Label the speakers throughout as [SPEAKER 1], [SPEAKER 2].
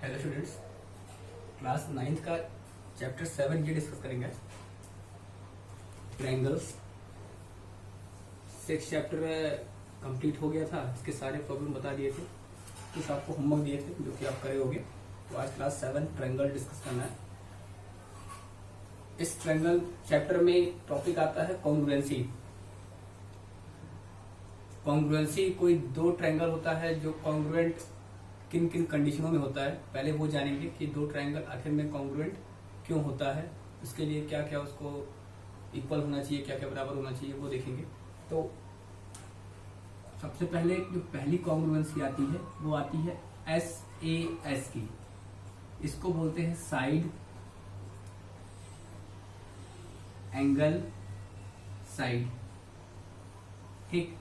[SPEAKER 1] Hello students, class 9th का chapter 7 ये discuss करेंगे। ट्रायंगल्स 6 चैप्टर कंप्लीट हो गया था, इसके सारे प्रॉब्लम बता दिए थे, कुछ आपको होमवर्क दिए थे जो कि आप करे होगे। तो आज क्लास 7 ट्रायंगल डिस्कस करना है। इस ट्रायंगल चैप्टर में टॉपिक आता है कॉन्ग्रुएंसी। कॉन्ग्रुएंसी कोई दो ट्रायंगल होता है जो कॉन्ग्रुएंट किन किन कंडीशनों में होता है, पहले वो जानेंगे कि दो ट्रायंगल आखिर में कॉन्ग्रुएंट क्यों होता है, उसके लिए क्या क्या उसको इक्वल होना चाहिए, क्या क्या बराबर होना चाहिए, वो देखेंगे। तो सबसे पहले जो पहली कॉन्ग्रुएंसी आती है वो आती है SAS की। इसको बोलते हैं साइड एंगल साइड। ठीक,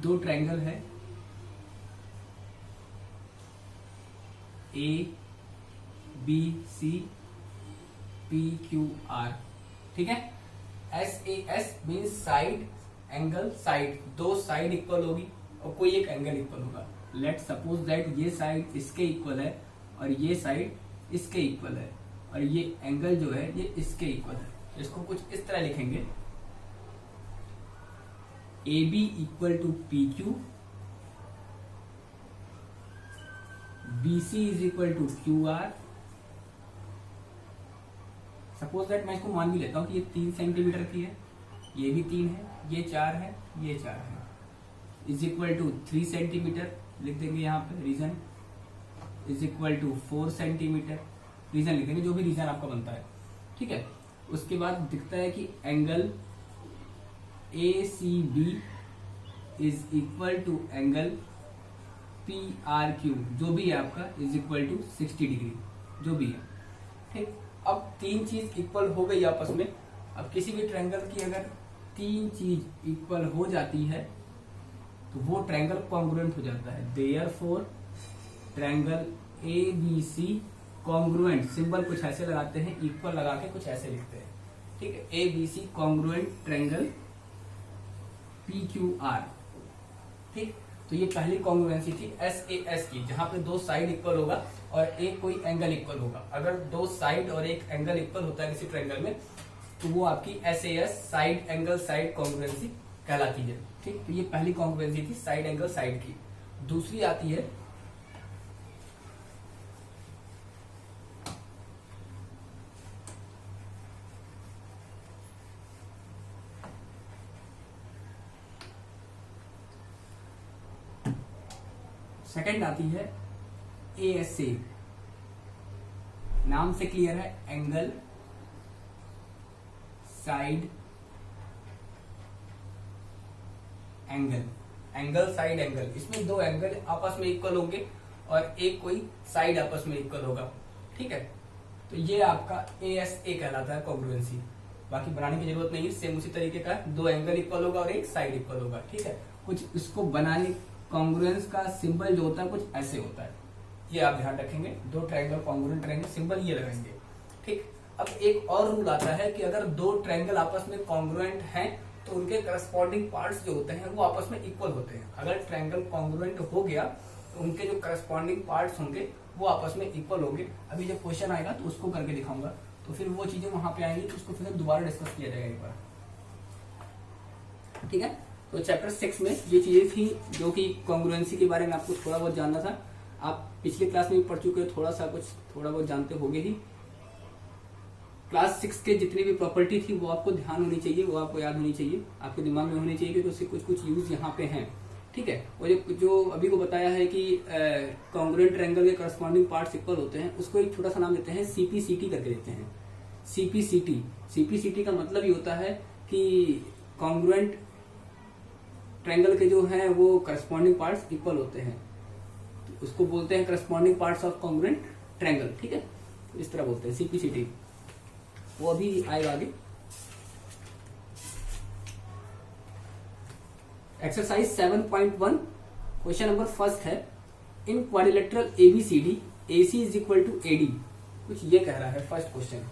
[SPEAKER 1] दो ट्रायंगल है ABC PQR। ठीक है, SAS means side angle side, दो साइड इक्वल होगी और कोई एक एंगल इक्वल होगा। लेट सपोज दैट ये साइड इसके इक्वल है और ये साइड इसके इक्वल है और ये एंगल जो है ये इसके इक्वल है। इसको कुछ इस तरह लिखेंगे, AB equal to PQ, BC is equal to QR। Suppose that मैं इसको मान भी लेता हूं कि ये 3 सेंटीमीटर की है, ये भी 3 है, ये 4 है, ये 4 है, इज इक्वल टू 3 सेंटीमीटर लिख देंगे यहाँ पे। Reason is equal to 4 centimetre, reason लिख देंगे, जो भी रीजन आपका बनता है। ठीक है, उसके बाद दिखता है कि angle ACB is equal to angle PRQ, जो भी है आपका, इज इक्वल टू 60 डिग्री, जो भी है। ठीक, अब तीन चीज इक्वल हो गई आपस में। अब किसी भी ट्रायंगल की अगर तीन चीज इक्वल हो जाती है तो वो ट्रायंगल कॉन्ग्रुएंट हो जाता है। Therefore triangle ABC congruent, symbol कुछ ऐसे लगाते हैं, इक्वल लगा के कुछ ऐसे लिखते हैं। ठीक है, ABC कॉन्ग्रुएंट ट्रायंगल PQR। ठीक, तो ये पहली कॉन्ग्रुएंसी थी SAS की, जहां पे दो साइड इक्वल होगा और एक कोई एंगल इक्वल होगा। अगर दो साइड और एक एंगल इक्वल होता है किसी ट्रायंगल में तो वो आपकी SAS side angle side congruency कहलाती है। ठीक, तो ये पहली कॉन्ग्रुएंसी थी साइड एंगल साइड की। दूसरी आती है सेकंड आती है ASA। नाम से क्लियर है, angle side angle, angle side angle. इसमें दो एंगल आपस में इक्वल होंगे और एक कोई साइड आपस में इक्वल होगा। ठीक है, तो ये आपका ASA कहलाता है कॉन्ग्रुएंसी। बाकी बनाने की जरूरत नहीं है, सेम उसी तरीके का, दो एंगल इक्वल होगा और एक साइड इक्वल होगा। ठीक है, कुछ इसको बनाने कॉन्ग्रुएंस का सिंबल जो होता है कुछ ऐसे होता है, ये आप ध्यान रखेंगे। दो ट्रायंगल कॉन्ग्रुएंट रहेंगे, सिंबल ये लगाएंगे। ठीक, अब एक और रूल आता है कि अगर दो ट्रायंगल आपस में कॉन्ग्रुएंट हैं तो उनके करस्पॉन्डिंग पार्ट्स जो होते हैं वो आपस में इक्वल होते हैं। अगर ट्रायंगल कॉन्ग्रुएंट हो गया तो उनके जो करस्पॉन्डिंग पार्ट्स होंगे वो आपस में इक्वल होंगे। अभी जब क्वेश्चन आएगा तो उसको करके दिखाऊंगा, तो फिर वो चीजें वहां पे आएंगी तो उसको फिर दोबारा डिस्कस किया जाएगा एक बार। ठीक है, तो चैप्टर 6 में ये चीजें थी जो कि कॉन्ग्रुएंसी के बारे में आपको थोड़ा बहुत जानना था। आप पिछले क्लास में भी पढ़ चुके हो, थोड़ा बहुत जानते होगे ही। क्लास 6 के जितनी भी प्रॉपर्टी थी वो आपको ध्यान होनी चाहिए, वो आपको याद होनी चाहिए, आपके दिमाग में होनी चाहिए, क्योंकि उससे कुछ कुछ यूज यहाँ पे हैं। ठीक है, और जो अभी को बताया है कि कॉन्ग्रुएंट ट्रायंगल के करस्पॉन्डिंग पार्ट्स इक्वल होते हैं, उसको एक छोटा सा नाम देते हैं CPCT करके देते हैं। CPCT का मतलब ये होता है कि कॉन्ग्रुएंट ट्रायंगल के जो हैं वो करस्पॉन्डिंग पार्ट्स इक्वल होते हैं, तो उसको बोलते हैं corresponding parts of congruent triangle. ठीक है, तो इस तरह बोलते हैं CPCT, वो अभी आएगा आगे। एक्सरसाइज 7.1 क्वेश्चन नंबर फर्स्ट है, in quadrilateral ABCD AC is equal to AD, कुछ ये कह रहा है फर्स्ट क्वेश्चन।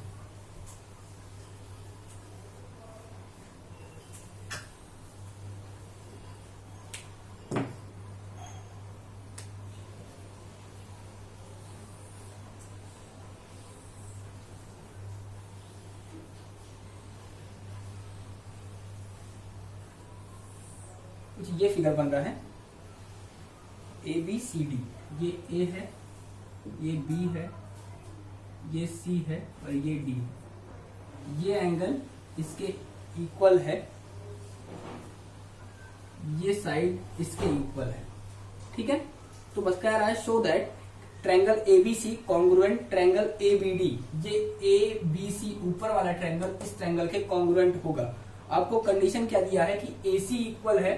[SPEAKER 1] कुछ ये फिगर बन रहा है, ए बी सी डी, ये ए है, ये बी है, ये सी है और ये डी है। ये एंगल इसके इक्वल है, ये साइड इसके इक्वल है, ठीक है। तो बस कह रहा है show that triangle ABC congruent triangle ABD, ये ए बी सी ऊपर वाला ट्रायंगल इस ट्रायंगल के कॉन्ग्रुएंट होगा। आपको कंडीशन क्या दिया है कि एसी इक्वल है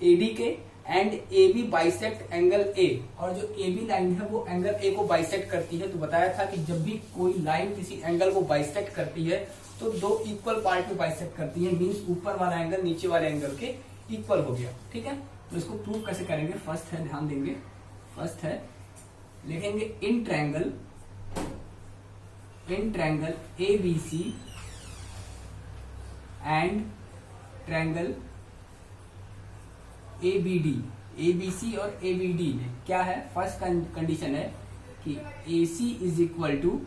[SPEAKER 1] एडी के and A B bisect angle A, और जो ए बी लाइन है वो एंगल ए को बाइसेक्ट करती है। तो बताया था कि जब भी कोई लाइन किसी एंगल को बाइसेक्ट करती है तो दो इक्वल पार्ट में बाइसेक्ट करती है, मीन्स ऊपर वाला एंगल नीचे वाले एंगल के इक्वल हो गया, ठीक है। तो इसको प्रूव कैसे करेंगे, फर्स्ट है, ध्यान देंगे, फर्स्ट है लिखेंगे in triangle A B C and triangle A B D, A B C और ए बी डी में क्या है, फर्स्ट कंडीशन है कि A C is equal to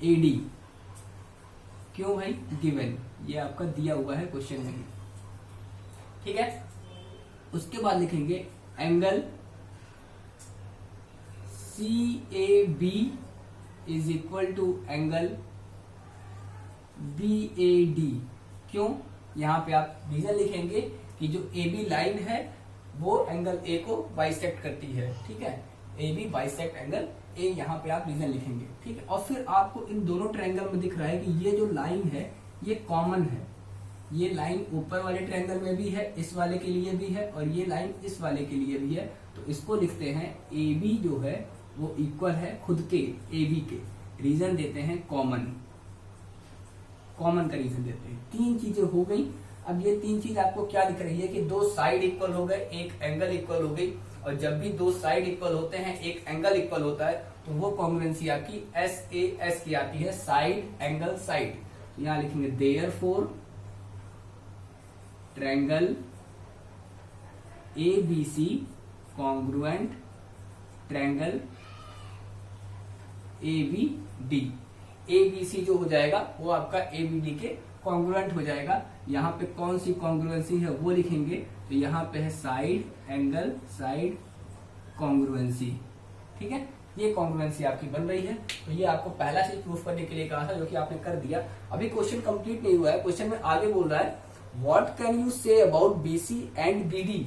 [SPEAKER 1] A D. क्यों भाई, गिवन, ये आपका दिया हुआ है क्वेश्चन में, ठीक है। उसके बाद लिखेंगे angle C A B is equal to angle B A D. क्यों, यहां पे आप रीजन लिखेंगे कि जो ए बी लाइन है वो एंगल ए को बाइसेक्ट करती है, ठीक है। A B bisect angle A, यहाँ पे आप रीजन लिखेंगे, ठीक है। और फिर आपको इन दोनों ट्रायंगल में दिख रहा है कि ये जो लाइन है ये कॉमन है, ये लाइन ऊपर वाले ट्रायंगल में भी है, इस वाले के लिए भी है, और ये लाइन इस वाले के लिए भी है। तो इसको लिखते हैं ए बी जो है वो इक्वल है खुद के ए बी के, रीजन देते हैं कॉमन, कॉमन का रीजन देते हैं। तीन चीजें हो गई। अब ये तीन चीज आपको क्या दिख रही है कि दो साइड इक्वल हो गए, एक एंगल इक्वल हो गई, और जब भी दो साइड इक्वल होते हैं एक एंगल इक्वल होता है तो वो कॉन्ग्रुएंसी आपकी एस ए एस की आती है, साइड एंगल साइड। तो यहां लिखेंगे therefore triangle A B C congruent triangle A B D. A B C जो हो जाएगा वो आपका ए बी डी के कॉन्ग्रुएंट हो जाएगा। यहाँ पे कौन सी कॉन्ग्रुएंसी है वो लिखेंगे, तो यहाँ पे है साइड एंगल साइड कॉन्ग्रुएंसी, ठीक है। ये कॉन्ग्रुएंसी आपकी बन रही है। तो ये आपको पहला चीज प्रूफ करने के लिए कहा था, जो कि आपने कर दिया। अभी क्वेश्चन कंप्लीट नहीं हुआ है, क्वेश्चन में आगे बोल रहा है what can you say about BC and BD.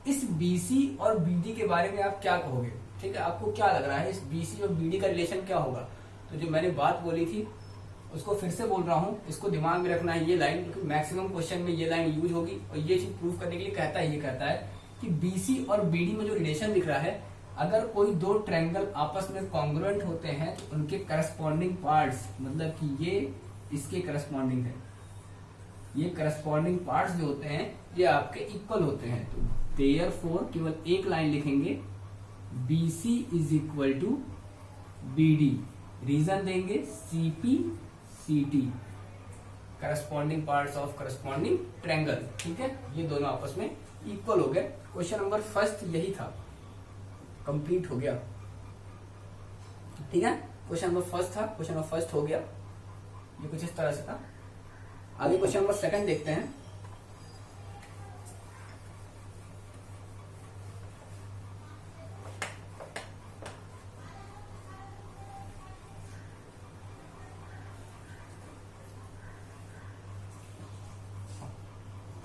[SPEAKER 1] इस बीसी और बीडी के बारे में आप क्या कहोगे, ठीक है। आपको क्या लग रहा है इस बीसी और बीडी का रिलेशन क्या होगा। तो जो मैंने बात बोली थी उसको फिर से बोल रहा हूँ, इसको दिमाग में रखना है ये लाइन, क्योंकि मैक्सिमम क्वेश्चन में ये लाइन यूज होगी। और ये चीज प्रूव करने के लिए कहता है कि बीसी और बीडी में जो रिलेशन दिख रहा है, अगर कोई दो ट्रायंगल आपस में कॉन्ग्रुएंट होते हैं तो उनके करस्पॉन्डिंग पार्ट्स, मतलब कि ये इसके करस्पॉन्डिंग है, ये करस्पॉन्डिंग पार्ट्स जो होते हैं ये आपके इक्वल होते हैं। तो देयरफॉर केवल एक लाइन लिखेंगे BC is equal to BD, reason देंगे CP CT, corresponding parts of corresponding triangle, ठीक है। ये दोनों आपस में इक्वल हो गए। क्वेश्चन नंबर फर्स्ट यही था, कंप्लीट हो गया, ठीक है। क्वेश्चन नंबर फर्स्ट था, क्वेश्चन नंबर फर्स्ट हो गया, ये कुछ इस तरह से था। आगे क्वेश्चन नंबर सेकंड देखते हैं।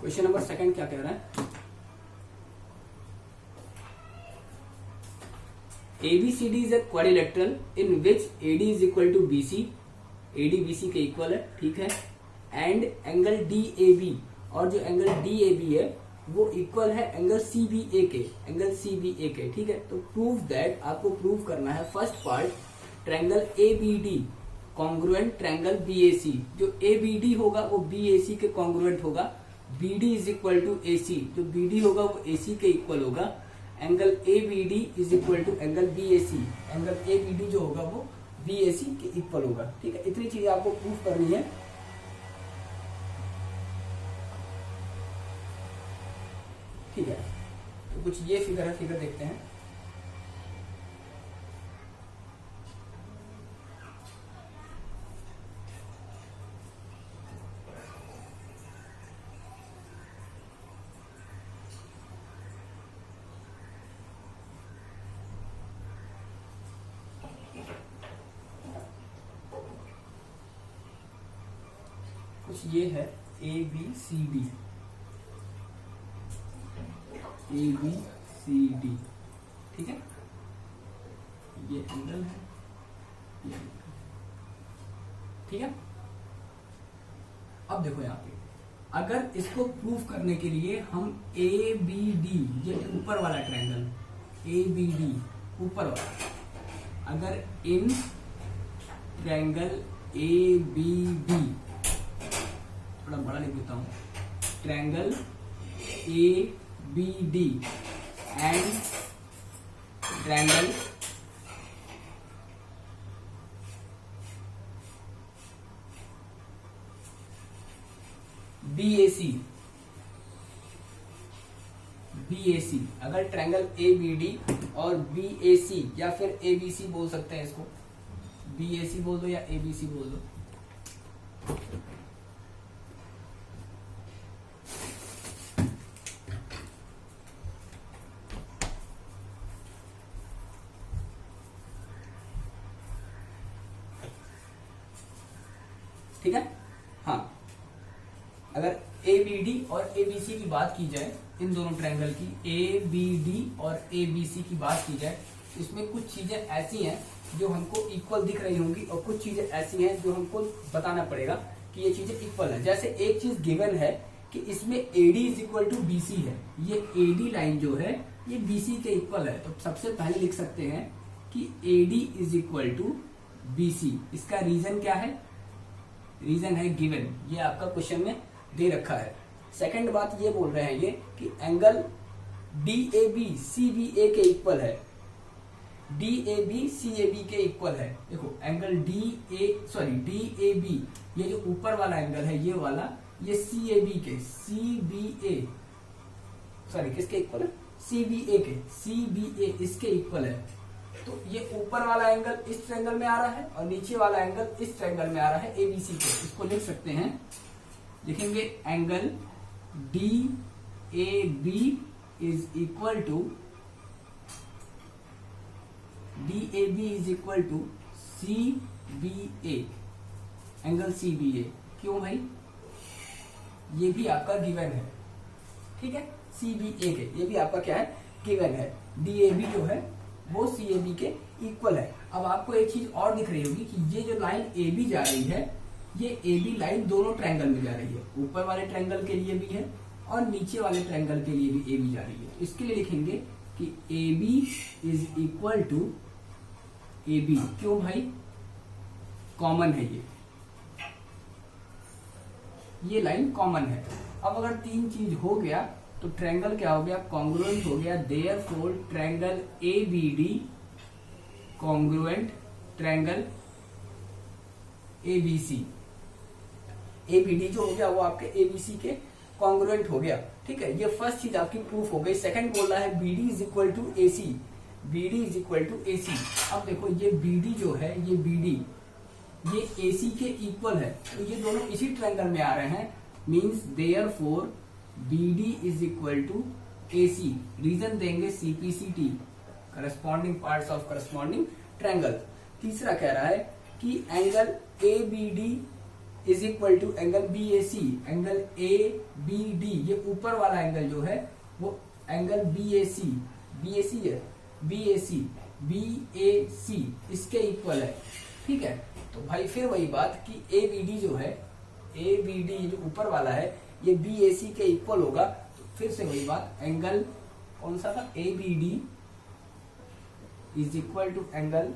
[SPEAKER 1] क्वेश्चन नंबर सेकंड क्या कह रहा है, ABCD is a quadrilateral in which AD is equal to BC, AD BC के इक्वल है, ठीक है। एंड एंगल DAB, और जो एंगल DAB है वो इक्वल है एंगल CBA के, एंगल CBA के, ठीक है। तो प्रूव दैट, आपको प्रूव करना है first part triangle ABD congruent triangle BAC। जो ABD होगा वो BAC के कॉन्ग्रुएंट होगा, BD is equal to AC, जो BD होगा वो AC के इक्वल होगा। Angle ABD is equal to angle BAC, angle ABD जो होगा वो BAC के इक्वल होगा, ठीक है। इतनी चीज आपको प्रूफ करनी है, ठीक है। तो कुछ ये फिगर है, फिगर देखते हैं। कुछ ये है A B C D, A B C D, ठीक है, ये एंगल है, ये ठीक है। अब देखो यहाँ पे अगर इसको प्रूफ करने के लिए हम ए बी डी, ये ऊपर वाला ट्रायंगल ए बी डी ऊपर वाला, अगर इन ट्रायंगल ए बी डी, थोड़ा बड़ा लिख देता हूं, triangle A B D and triangle BAC, BAC, अगर ट्रायंगल ABD और BAC या फिर ABC बोल सकते हैं इसको, BAC बोल दो या ABC बोल दो, ठीक है। हाँ, अगर ABD और ABC की बात की जाए, इन दोनों ट्रायंगल की ABD और ABC की बात की जाए, इसमें कुछ चीजें ऐसी हैं जो हमको इक्वल दिख रही होंगी और कुछ चीजें ऐसी हैं जो हमको बताना पड़ेगा कि ये चीजें इक्वल है। जैसे एक चीज गिवन है कि इसमें AD is equal to BC है, ये AD लाइन जो है ये BC के इक्वल है, तो सबसे पहले लिख सकते हैं कि AD is equal to BC। इसका रीजन क्या है? रीजन है गिवन, ये आपका क्वेश्चन में दे रखा है। सेकंड बात ये बोल रहे हैं ये कि एंगल DAB CBA के इक्वल है, DAB CAB के इक्वल है। देखो एंगल DAB, ये जो ऊपर वाला एंगल है ये वाला, ये CAB के CBA, सॉरी किसके इक्वल है? CBA के, CBA इसके इक्वल है। तो ये ऊपर वाला एंगल इस ट्रायंगल में आ रहा है और नीचे वाला एंगल इस ट्रायंगल में आ रहा है ABC के। इसको लिख सकते हैं, लिखेंगे angle DAB is equal to CBA, angle CBA। क्यों भाई? ये भी आपका गिवन है, ठीक है, CBA के, ये भी आपका क्या है? गिवन है। DAB जो है वो CAB के इक्वल है। अब आपको एक चीज और दिख रही होगी कि ये जो लाइन AB जा रही है, ये AB लाइन दोनों ट्रायंगल में जा रही है, ऊपर वाले ट्रायंगल के लिए भी है और नीचे वाले ट्रायंगल के लिए भी AB जा रही है। इसके लिए लिखेंगे कि AB is equal to AB। क्यों भाई? कॉमन है, ये लाइन कॉमन है। अब अगर तीन चीज हो गया तो ट्रायंगल क्या हो गया? कॉन्ग्रुएंट हो गया। Therefore triangle ABD congruent triangle ABC। ABD जो हो गया वो आपके ABC के कॉन्ग्रुएंट हो गया, ठीक है। ये फर्स्ट चीज आपकी प्रूफ हो गई। सेकंड बोल रहा है BD is equal to AC, BD is equal to AC। अब देखो ये BD जो है, ये BD ये AC के इक्वल है, तो ये दोनों इसी ट्रायंगल में आ रहे हैं, means therefore BD is equal to AC। Reason देंगे CPCT, corresponding parts of corresponding triangle. तीसरा कह रहा है कि angle ABD is equal to angle BAC। Angle ABD ये ऊपर वाला एंगल जो है वो एंगल BAC है, BAC इसके इक्वल है, ठीक है। तो भाई फिर वही बात कि ABD जो है, ABD जो ऊपर वाला है ये BAC के इक्वल होगा। तो फिर से वही बात, एंगल कौन सा था? ABD is equal to angle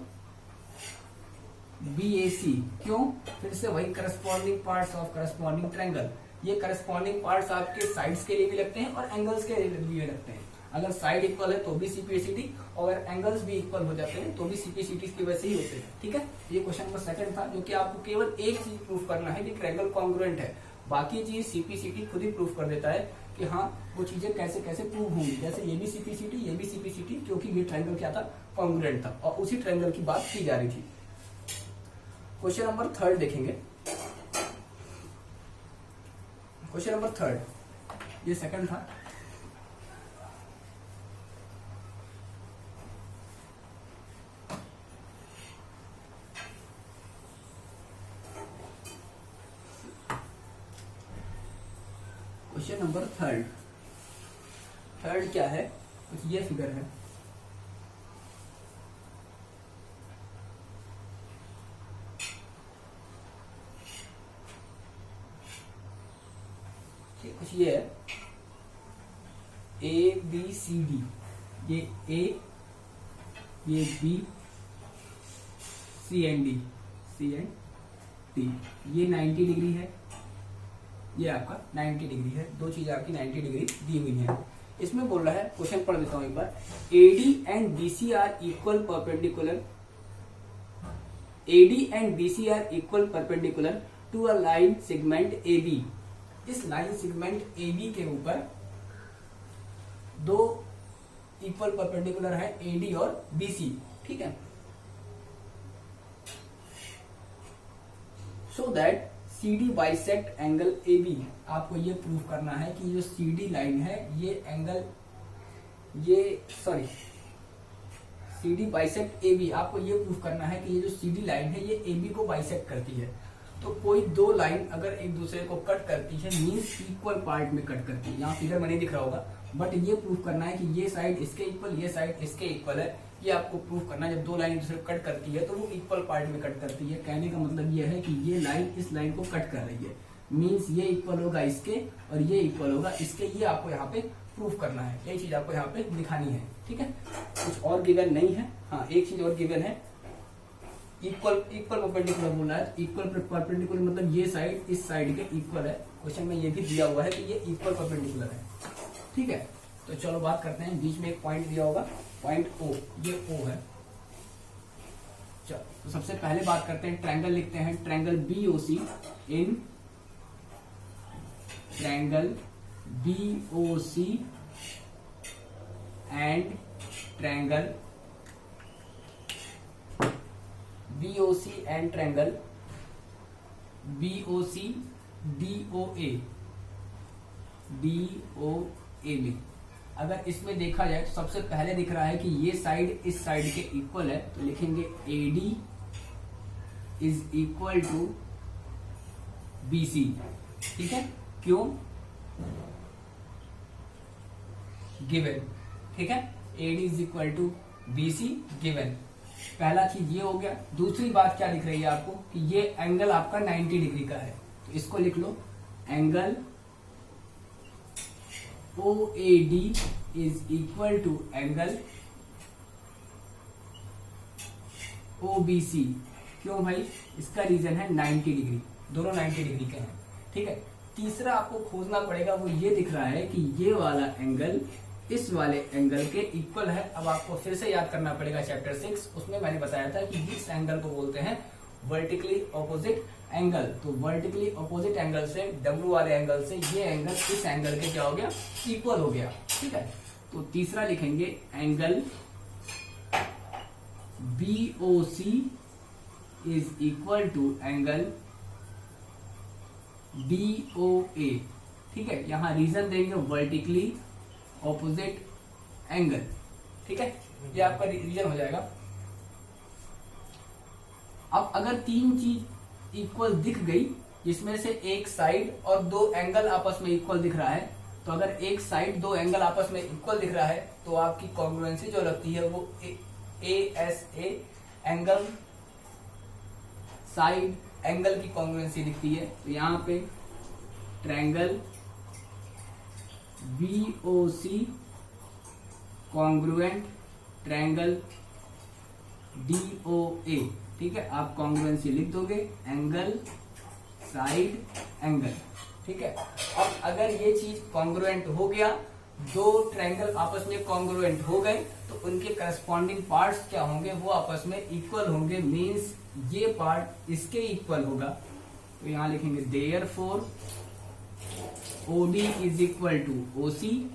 [SPEAKER 1] BAC। क्यों? फिर से वही corresponding parts of corresponding triangle. ये करस्पॉन्डिंग पार्ट्स आपके साइड्स के लिए भी लगते हैं और एंगल्स के लिए लगते हैं। अगर साइड इक्वल है तो भी CPCT, और अगर एंगल्स भी इक्वल हो जाते हैं तो भी CPCT की वजह से ही होते हैं, ठीक है। ये क्वेश्चन नंबर सेकंड था, जो कि आपको केवल एक चीज प्रूफ करना है कि ट्रायंगल कॉन्ग्रुएंट है। बाकी चीज CPCT खुद ही प्रूफ कर देता है कि हाँ वो चीजें कैसे कैसे प्रूव होंगी। जैसे ये भी CPCT, क्योंकि ये ट्रायंगल क्या था? कॉन्ग्रुएंट था और उसी ट्रायंगल की बात की जा रही थी। क्वेश्चन नंबर थर्ड देखेंगे। क्वेश्चन नंबर थर्ड, ये सेकंड था। क्वेश्चन नंबर थर्ड क्या है, कुछ ये फिगर है। कुछ ये है ए बी सी डी, ये ए, ये बी, सी एंड डी, ये 90 डिग्री है, ये आपका 90 डिग्री है, दो चीजें आपकी 90 डिग्री दी हुई है। इसमें बोल रहा है, क्वेश्चन पढ़ देता हूं एक बार, AD and BC are equal perpendicular, AD and BC are equal perpendicular to a line segment A B. इस लाइन सेगमेंट ए बी के ऊपर दो इक्वल परपेंडिकुलर है, एडी और बीसी, ठीक है। So that CD bisect angle AB। आपको ये प्रूव करना है कि जो CD लाइन है ये एंगल, CD बाइसेक्ट AB। आपको ये प्रूव करना है कि ये जो CD लाइन है ये AB को बाइसेक्ट करती है। तो कोई दो लाइन अगर एक दूसरे को कट करती है, मींस इक्वल पार्ट में कट करती है। यहाँ फिगर में नहीं दिख रहा होगा, बट ये प्रूव करना है कि ये साइड इसके इक्वल, ये साइड इसके इक्वल है। ये आपको प्रूव करना है। जब दो लाइन एक दूसरे को कट करती है तो वो इक्वल पार्ट में कट करती है। कहने का मतलब ये है कि ये लाइन इस लाइन को कट कर रही है, मींस ये इक्वल होगा इसके और ये इक्वल होगा इसके। ये आपको यहाँ पे प्रूव करना है, यही चीज आपको यहाँ पे दिखानी है, ठीक है। कुछ और गिवन नहीं है। हाँ, एक चीज और गिवन है, इक्वल परपेंडिकुलर बोला है। इक्वल परपेंडिकुलर मतलब ये साइड इस साइड के इक्वल है। क्वेश्चन में ये भी दिया हुआ है कि ये इक्वल परपेंडिकुलर है, ठीक है। तो चलो बात करते हैं, बीच में एक पॉइंट दिया होगा, पॉइंट O, ये O है। चलो तो सबसे पहले बात करते हैं, ट्रायंगल लिखते हैं, triangle BOC in triangle BOC and triangle BOC and triangle BOC DOA में अगर इसमें देखा जाए तो सबसे पहले दिख रहा है कि ये साइड इस साइड के इक्वल है, तो लिखेंगे AD is equal to BC, ठीक है। क्यों? गिवन, ठीक है। AD is equal to BC given. पहला चीज ये हो गया। दूसरी बात क्या दिख रही है आपको कि ये एंगल आपका 90 डिग्री का है, तो इसको लिख लो, angle OAD is equal to angle OBC। क्यों भाई? इसका रीजन है 90 डिग्री, दोनों 90 डिग्री के हैं, ठीक है। तीसरा आपको खोजना पड़ेगा, वो ये दिख रहा है कि ये वाला एंगल इस वाले एंगल के इक्वल है। अब आपको फिर से याद करना पड़ेगा चैप्टर 6, उसमें मैंने बताया था कि इस एंगल को बोलते हैं वर्टिकली ऑपोजिट एंगल। तो वर्टिकली ऑपोजिट एंगल से, W वाले एंगल से ये एंगल इस एंगल के क्या हो गया? इक्वल हो गया, ठीक है। तो तीसरा लिखेंगे angle BOC is equal to angle DOA, ठीक है। यहां रीजन देंगे वर्टिकली ऑपोजिट एंगल, ठीक है। ये आपका रीजन हो जाएगा। अब अगर तीन चीज इक्वल दिख गई, जिसमें से एक साइड और दो एंगल आपस में इक्वल दिख रहा है, तो अगर एक साइड दो एंगल आपस में इक्वल दिख रहा है तो आपकी कॉन्ग्रुएंसी जो लगती है वो ASA एंगल साइड एंगल की कॉन्ग्रुएंसी दिखती है। तो यहाँ पे triangle BOC congruent triangle DOA, ठीक है। आप कॉन्ग्रुएंसी लिख दोगे, एंगल साइड एंगल, ठीक है। अब अगर ये चीज कॉन्ग्रुएंट हो गया, दो ट्रायंगल आपस में कॉन्ग्रुएंट हो गए, तो उनके करस्पॉन्डिंग पार्ट्स क्या होंगे? वो आपस में इक्वल होंगे, मींस ये पार्ट इसके इक्वल होगा। तो यहां लिखेंगे therefore OD is equal to OC,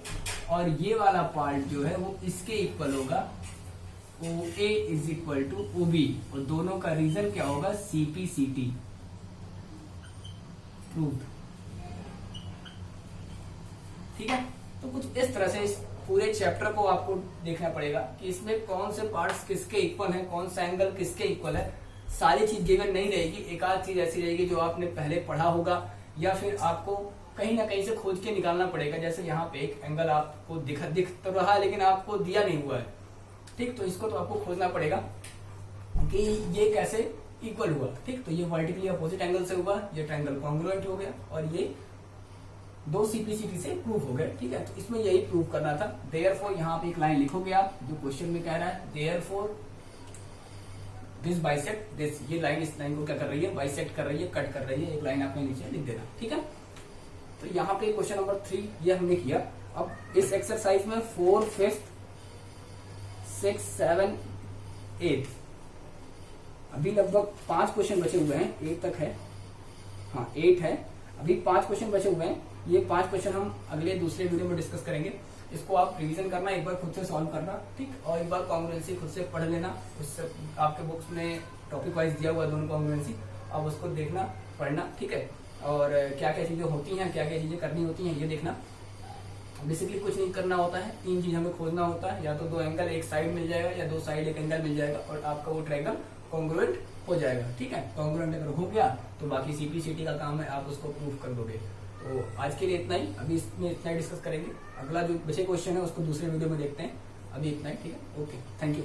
[SPEAKER 1] और ये वाला पार्ट जो है वो इसके इक्वल होगा, OA is equal to OB, और दोनों का रीजन क्या होगा? CP/CT प्रूव्ड, ठीक है। तो कुछ इस तरह से इस पूरे चैप्टर को आपको देखना पड़ेगा कि इसमें कौन से पार्ट्स किसके इक्वल हैं, कौन सा एंगल किसके इक्वल है। सारी चीज गिवन नहीं रहेगी, एक आध चीज ऐसी रहेगी जो आपने पहले पढ़ा होगा या फिर आपको कहीं ना कहीं से खोज के निकालना पड़ेगा। जैसे यहाँ पे एक एंगल आपको दिख तो रहा है लेकिन आपको दिया नहीं हुआ है, ठीक, तो इसको तो आपको खोजना पड़ेगा कि ये कैसे इक्वल हुआ, ठीक। तो ये वर्टिकली अपोजिट एंगल से हुआ, ये ट्रायंगल कॉन्ग्रुएंट हो गया और ये दो सीपीसीटी से प्रूफ हो गए, ठीक है। तो इसमें यही प्रूफ करना था। देयरफॉर यहाँ पे एक लाइन लिखोगे आप जो क्वेश्चन में कह रहा है, देयरफॉर दिस बाइसेक्ट दिस, ये लाइन इस लाइन को क्या कर रही है, बाइसेक्ट कर रही है, कट कर रही है। एक लाइन आपने नीचे लिख देना, ठीक है। तो यहाँ पे क्वेश्चन नंबर 3 ये हमने किया। अब इस एक्सरसाइज में 4, 5, 6, 7, 8 अभी लगभग 5 क्वेश्चन बचे हुए हैं, 8 तक है, हाँ 8 है, अभी 5 क्वेश्चन बचे हुए हैं। ये 5 क्वेश्चन हम अगले दूसरे वीडियो में डिस्कस करेंगे। इसको आप रिवीजन करना, एक बार खुद से सॉल्व करना, ठीक, और एक बार कॉन्ग्रुएंसी खुद से पढ़ लेना। उससे आपके बुक्स में टॉपिक वाइज दिया हुआ है दोनों कॉन्ग्रुएंसी, आप उसको देखना, पढ़ना, ठीक है। और क्या क्या चीजें होती हैं, क्या क्या चीजें करनी होती हैं, ये देखना। बेसिकली कुछ नहीं करना होता है, 3 चीज हमें खोजना होता है, या तो 2 एंगल एक साइड मिल जाएगा या 2 साइड एक एंगल मिल जाएगा और आपका वो ट्रायंगल कॉन्ग्रुएंट हो जाएगा, ठीक है। कॉन्ग्रुएंट अगर हो गया तो बाकी सीपीसीटी का काम है, आप उसको प्रूफ कर दोगे। तो आज के लिए इतना ही, अभी इसमें इतना ही डिस्कस करेंगे। अगला जो बचे क्वेश्चन है उसको दूसरे वीडियो में देखते हैं, अभी इतना ही, ठीक है। Okay, thank you.